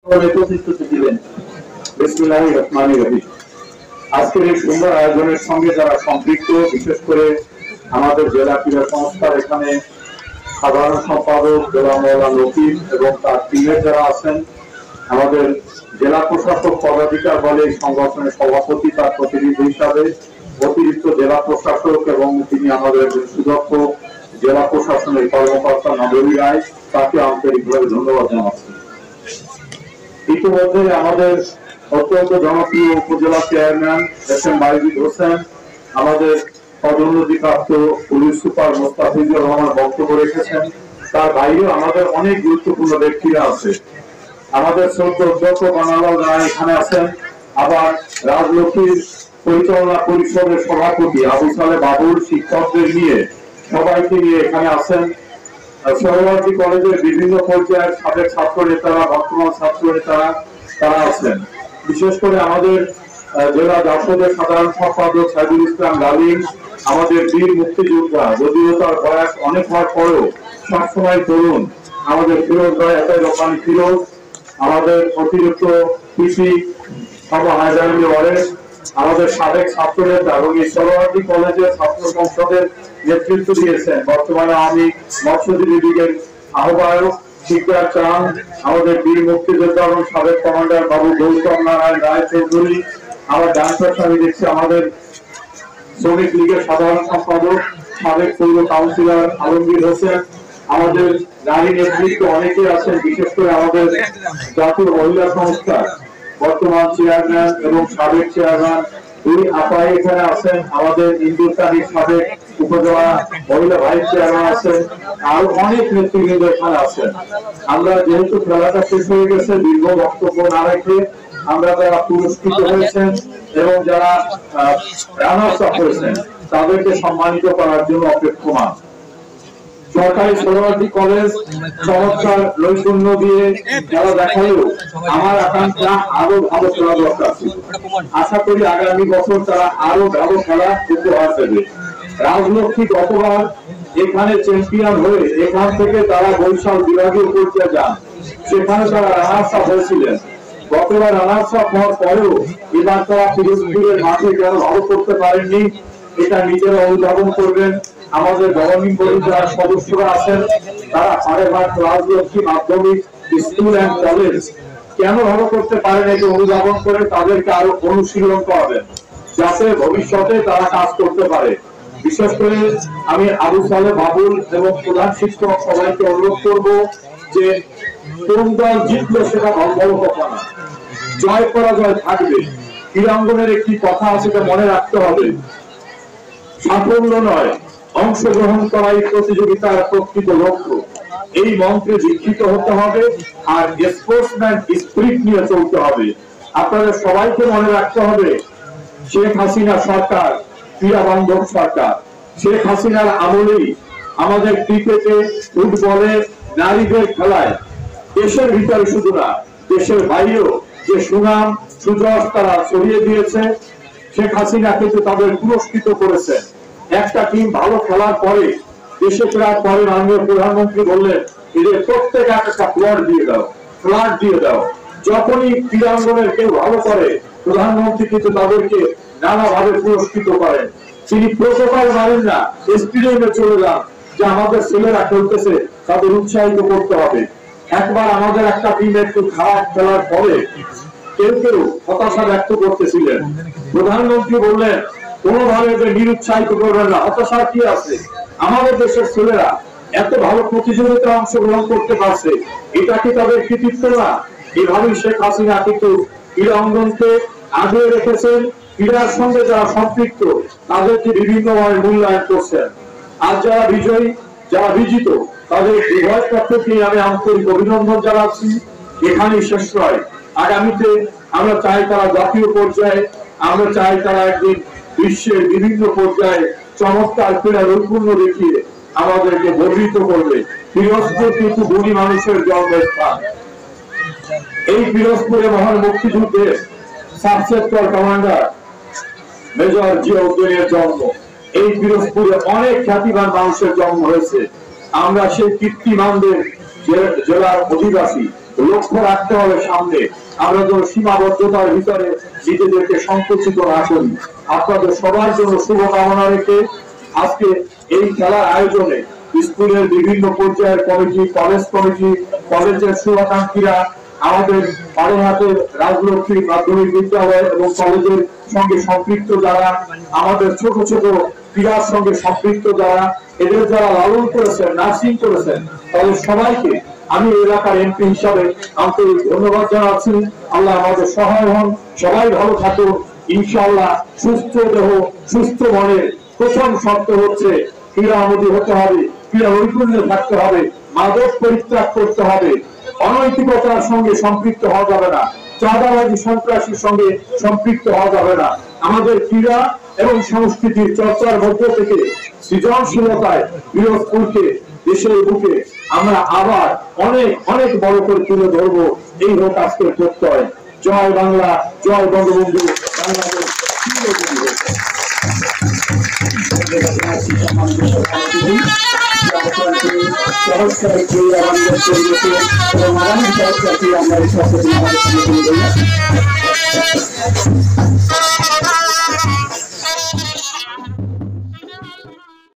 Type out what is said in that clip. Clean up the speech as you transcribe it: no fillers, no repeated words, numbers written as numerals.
প্রতিশ্রুতি দিলেন। বিসমিল্লাহির রহমানির রহিম। আজকের এই সুন্দর আয়োজনের সঙ্গে যারা সম্পৃক্ত, বিশেষ করে আমাদের জেলা ক্রীড়া সংস্থার এখানে সাধারণ সম্পাদক জেলা মৌলানা লতিফ এবং তার টিমের যারা আছেন, আমাদের জেলা প্রশাসক পদাধিকার বলে সংগঠনের সভাপতি, তার প্রতিনিধি হিসাবে অতিরিক্ত জেলা প্রশাসক এবং তিনি আমাদের সুদক্ষ জেলা প্রশাসনের কর্মকর্তা নবরী রায়, তাকে আন্তরিকভাবে ধন্যবাদ জানাচ্ছি। ইতিমধ্যে আমাদের অত্যন্ত জনপ্রিয় upazila chairman S M Bayzid Hossain, আমাদের পদোন্নতিপ্রাপ্ত পুলিশ সুপার মোস্তাফিজুর রহমান বক্তব্য রেখেছেন। তার বাইরেও আমাদের অনেক গুরুত্বপূর্ণ ব্যক্তিরা আছে। আমাদের শ্রদ্ধ অধ্যক্ষ বানালাল রায় এখানে আছেন, আবার রাজলক্ষ্মীর পরিচালনা পরিষদের সভাপতি আবু সালে বাবুল শিক্ষকদের নিয়ে সবাইকে নিয়ে এখানে আছেন। সরোয়ার্দী কলেজের বিভিন্ন পর্যায়ের সাবেক ছাত্র নেতারা, বর্তমান ছাত্র নেতারা তারা আছেন। বিশেষ করে আমাদের জেলা জাসদের সাধারণ সম্পাদক সাইদুল ইসলাম গালিম, আমাদের বীর মুক্তিযোদ্ধা, যদিও তার বয়স অনেক হওয়ার পরেও সবসময় তরুণ, আমাদের ফিরোজ ভাই একাই রব্বানি ফিরোজ, আমাদের অতিরিক্ত কৃষি সভা হায়দারি ওয়ারেস, আমাদের সাবেক ছাত্র নেতা এবং এই সরোয়ার্দী কলেজের ছাত্র সংসদের নেতৃত্ব দিয়েছেন বর্তমানে আমি মৎস্যজীবী লীগের আহ্বায়ক শিকদার চাঁদ, আমাদের বীর মুক্তিযোদ্ধা এবং সাবেক কমান্ডার বাবু গৌতম নারায়ণ রায় চৌধুরী, আমার ডান পাশে আমি দেখছি আমাদের শ্রমিক লীগের সাধারণ সম্পাদক সাবেক পৌর কাউন্সিলর আলমগীর হোসেন, আমাদের নারী নেতৃত্ব অনেকে আছেন, বিশেষ করে আমাদের জাতীয় মহিলা সংস্থা বর্তমান চেয়ারম্যান এবং সাবেক চেয়ারম্যান দুই আপাই এখানে আছেন, আমাদের হিন্দুস্তানের সাবেক উপজেলা মহিলা ভাইস চেয়ারম্যান আছেন, আর অনেক নেতৃবৃন্দ এখানে আছেন। আমরা যেহেতু খেলাটা শেষ হয়ে গেছে, দীর্ঘ বক্তব্য না রেখে আমরা যারা পুরস্কৃত হয়েছেন এবং যারা রানার্স আপ হয়েছেন তাদেরকে সম্মানিত করার জন্য অপেক্ষমান। সরকারি সরোয়ার্দী কলেজ চমৎকার নৈপুণ্য দিয়ে খেলা দেখালেও আমার আকাঙ্ক্ষা আরো ভালো খেলা দরকার ছিল। আশা করি আগামী বছর তারা আরো ভালো খেলা উপহার দেবে। রাজলক্ষ্মী গতবার এখানে চ্যাম্পিয়ন হয়ে এখান থেকে তারা বরিশাল বিভাগীয় পর্যায়ে যান, সেখানে তারা রানার্স আপ হয়েছিলেন। গতবার রানার্স আপ হওয়ার পরেও এবার তারা পিরোজপুরের মাঠে কেন ভালো করতে পারেননি, এটা নিজেরা অনুধাবন করবেন। আমাদের গভর্নিং বডির যারা সদস্যরা আছেন তারা আরেকবার রাজলক্ষ্মী মাধ্যমিক স্কুল অ্যান্ড কলেজ কেন ভালো করতে পারেন এটা অনুধাবন করে তাদেরকে আরো অনুশীলন করাবেন, যাতে ভবিষ্যতে তারা কাজ করতে পারে। বিশেষ করে আমি আবু সালে বাবুল এবং প্রধান শিক্ষক সবাইকে অনুরোধ করব যে কোন দল জিতলো সেটা বড় কথা না, জয় পরাজয় থাকবে। ক্রীড়াঙ্গনের একটি কথা আছে, সেটা মনে রাখতে হবে, সাফল্য নয় অংশগ্রহণ করাই প্রতিযোগিতার প্রকৃত লক্ষ্য। এই মন্ত্রে দীক্ষিত হতে হবে আর স্পোর্টসম্যান স্পিরিট নিয়ে চলতে হবে। আপনাদের সবাইকে মনে রাখতে হবে, শেখ হাসিনা সরকার ক্রীড়া বান্ধব সরকার। শেখ হাসিনার আমলেই আমাদের ক্রিকেটে, ফুটবলে, নারীদের খেলায় দেশের ভিতরে শুধু না দেশের বাইরেও যে সুনাম সুযশ তারা ছড়িয়ে দিয়েছে। শেখ হাসিনা কিন্তু তাদের পুরস্কৃত করেছেন। একটা টিম ভালো খেলার পরে দেশে ফেরার পরে মাননীয় প্রধানমন্ত্রী বললেন এদের প্রত্যেক একটা ফ্ল্যাট দিয়ে দাও, ফ্ল্যাট দিয়ে দাও। যখনই ক্রীড়াঙ্গনের কেউ ভালো করে প্রধানমন্ত্রী কিন্তু তাদেরকে নানাভাবে পুরস্কৃত করেন। তিনি প্রোটোকল মানেন না, স্টেডিয়ামে চলে যান, যে আমাদের ছেলেরা খেলতেছে তাদের উৎসাহিত করতে হবে। একবার আমাদের একটা টিম একটু খারাপ খেলার পরে কেউ কেউ হতাশা ব্যক্ত করতেছিলেন, প্রধানমন্ত্রী বললেন কোনোভাবে নিরুৎসাহিত করবেন না, হতাশার কি আছে, আমাদের দেশের ছেলেরা এত ভালো প্রতিযোগিতায় অংশগ্রহণ করতে পারছে, এটা কি তাদের কৃতিত্ব না? এভাবেই শেখ হাসিনা কিন্তু ক্রীড়া অঙ্গনকে আগিয়ে রেখেছেন, ক্রীড়ার সঙ্গে যারা সম্পৃক্ত তাদেরকে বিভিন্নভাবে মূল্যায়ন করছেন। আর যারা বিজয়ী, যারা বিজিত, তাদের উভয় পক্ষকে আমি আন্তরিক অভিনন্দন জানাচ্ছি। এখানেই শেষ নয়, আগামীতে আমরা চাই তারা জাতীয় পর্যায়ে, আমরা চাই তারা একদিন বিশ্বের বিভিন্ন পর্যায়ে চমৎকার ক্রীড়া নৈপুণ্য দেখিয়ে আমাদেরকে গর্বিত করবে। পিরোজপুর কিন্তু গুণী মানুষের জন্মস্থান। এই পিরোজপুরে মহান মুক্তিযুদ্ধে সাব সেক্টর কমান্ডার মেজর জিয়াউদ্দিনের জন্ম। এই পিরোজপুরে অনেক খ্যাতিমান মানুষের জন্ম হয়েছে। আমরা সেই কীর্তিমানদের জেলার অধিবাসী, লক্ষ্য রাখতে হবে সামনে। আমরা যেন সীমাবদ্ধতার ভিতরে নিজেদেরকে সংকুচিত না করি। আপনাদের সবার জন্য শুভকামনা রেখে আজকে এই খেলার আয়োজনে স্কুলের বিভিন্ন পর্যায়ের কমিটি, কলেজ কমিটি, কলেজের শুভাকাঙ্ক্ষীরা, আমাদের বারোহাটের রাজলক্ষ্মী মাধ্যমিক বিদ্যালয় এবং কলেজের সঙ্গে সম্পৃক্ত যারা, আমাদের ছোট ছোট ক্রীড়ার সঙ্গে সম্পৃক্ত যারা, এদের যারা লালন করেছেন, নার্সিং করেছেন, তাদের সবাইকে আমি এলাকার এমপি হিসাবে আন্তরিক ধন্যবাদ জানাচ্ছি। আল্লাহ আমাদের সহায় হন, সবাই ভালো থাকুন ইনশাআল্লাহ। সুস্থ দেহ সুস্থ মনের প্রথম শর্ত হচ্ছে ক্রীড়ামোদী হতে হবে, ক্রীড়া নৈপুণ্যে থাকতে হবে, মাদক পরিত্যাগ করতে হবে, অনৈতিকতার সঙ্গে সম্পৃক্ত হওয়া যাবে না, চাঁদাবাজি সন্ত্রাসীর সঙ্গে সম্পৃক্ত হওয়া যাবে না। আমাদের ক্রীড়া এবং সংস্কৃতির চর্চার মধ্য থেকে সৃজনশীলতায় বীরত্বকে দেশের বুকে আমরা আবার অনেক অনেক বড় করে তুলে ধরবো। এই হোক আজকের প্রত্যয়। জয় বাংলা, জয় বঙ্গবন্ধু, বাংলাদেশ আমরা